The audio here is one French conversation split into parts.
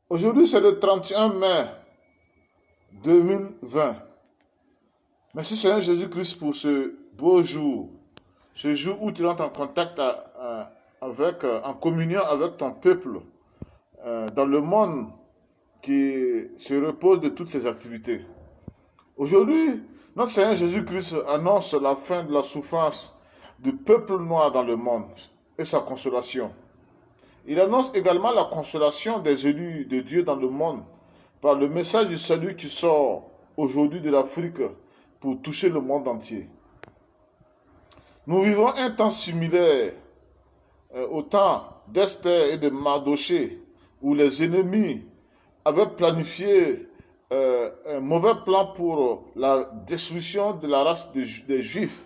Aujourd'hui, c'est le 31 mai 2020. Merci Seigneur Jésus-Christ pour ce beau jour. Ce jour où tu entres en contact en communion avec ton peuple dans le monde qui se repose de toutes ses activités. Aujourd'hui, notre Seigneur Jésus-Christ annonce la fin de la souffrance du peuple noir dans le monde et sa consolation. Il annonce également la consolation des élus de Dieu dans le monde par le message du salut qui sort aujourd'hui de l'Afrique pour toucher le monde entier. Nous vivons un temps similaire au temps d'Esther et de Mardoché, où les ennemis avaient planifié un mauvais plan pour la destruction de la race des Juifs,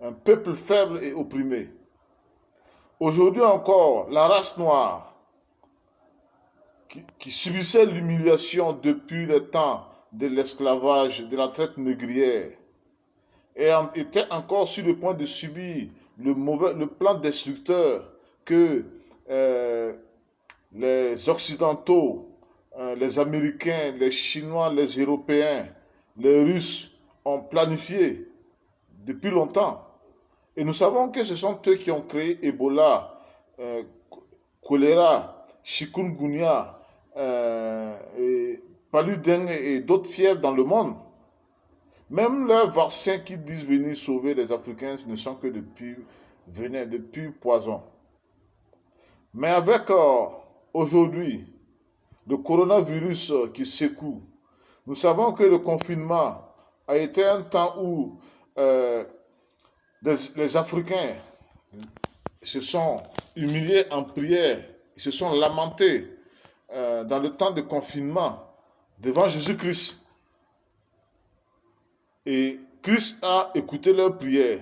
un peuple faible et opprimé. Aujourd'hui encore, la race noire, qui subissait l'humiliation depuis le temps de l'esclavage, de la traite négrière, et était encore sur le point de subir le plan destructeur que les Occidentaux, les Américains, les Chinois, les Européens, les Russes ont planifié depuis longtemps. Et nous savons que ce sont eux qui ont créé Ebola, choléra, chikungunya, et palu-dengue et d'autres fièvres dans le monde. Même leurs vaccins qui disent venir sauver les Africains ne sont que depuis venin, depuis poison. Mais avec aujourd'hui le coronavirus qui secoue, nous savons que le confinement a été un temps où les Africains se sont humiliés en prière, ils se sont lamentés dans le temps de confinement devant Jésus-Christ. Et Christ a écouté leurs prières.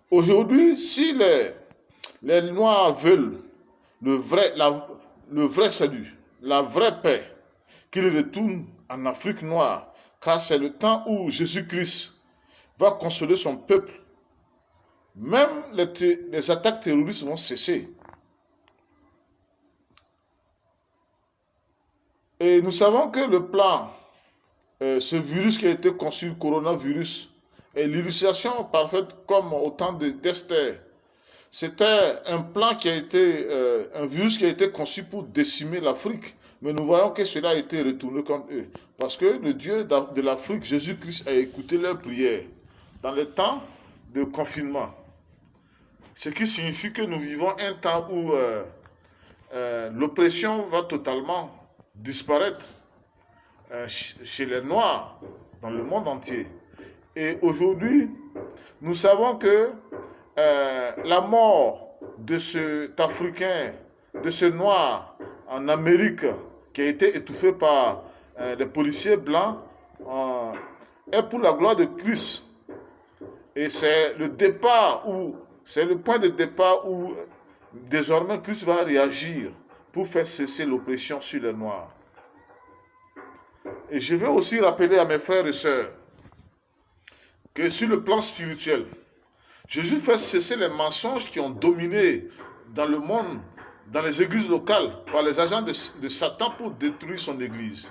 Aujourd'hui, si les Noirs veulent le vrai salut, la vraie paix, qu'ils retournent en Afrique noire, car c'est le temps où Jésus-Christ va consoler son peuple. Même les attaques terroristes vont cesser. Et nous savons que le plan, ce virus qui a été conçu, le coronavirus, est l'illustration parfaite comme au temps d'Esther. C'était un plan qui a été, un virus qui a été conçu pour décimer l'Afrique. Mais nous voyons que cela a été retourné contre eux. Parce que le Dieu de l'Afrique, Jésus-Christ, a écouté leurs prières dans le temps de confinement. Ce qui signifie que nous vivons un temps où l'oppression va totalement disparaître chez les Noirs dans le monde entier. Et aujourd'hui, nous savons que la mort de cet Africain, de ce Noir en Amérique, qui a été étouffé par les policiers blancs, est pour la gloire de Christ. Et c'est le point de départ où désormais Christ va réagir pour faire cesser l'oppression sur les Noirs. Et je veux aussi rappeler à mes frères et sœurs que sur le plan spirituel, Jésus fait cesser les mensonges qui ont dominé dans le monde, dans les églises locales, par les agents de Satan pour détruire son église.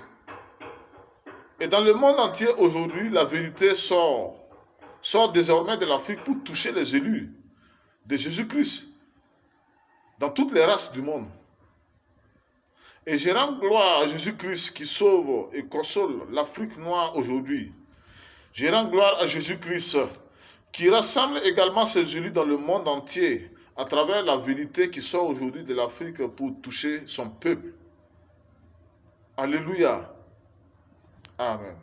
Et dans le monde entier aujourd'hui, la vérité sort désormais de l'Afrique pour toucher les élus de Jésus-Christ dans toutes les races du monde. Et je rends gloire à Jésus-Christ qui sauve et console l'Afrique noire aujourd'hui. Je rends gloire à Jésus-Christ qui rassemble également ses élus dans le monde entier à travers la vérité qui sort aujourd'hui de l'Afrique pour toucher son peuple. Alléluia. Amen.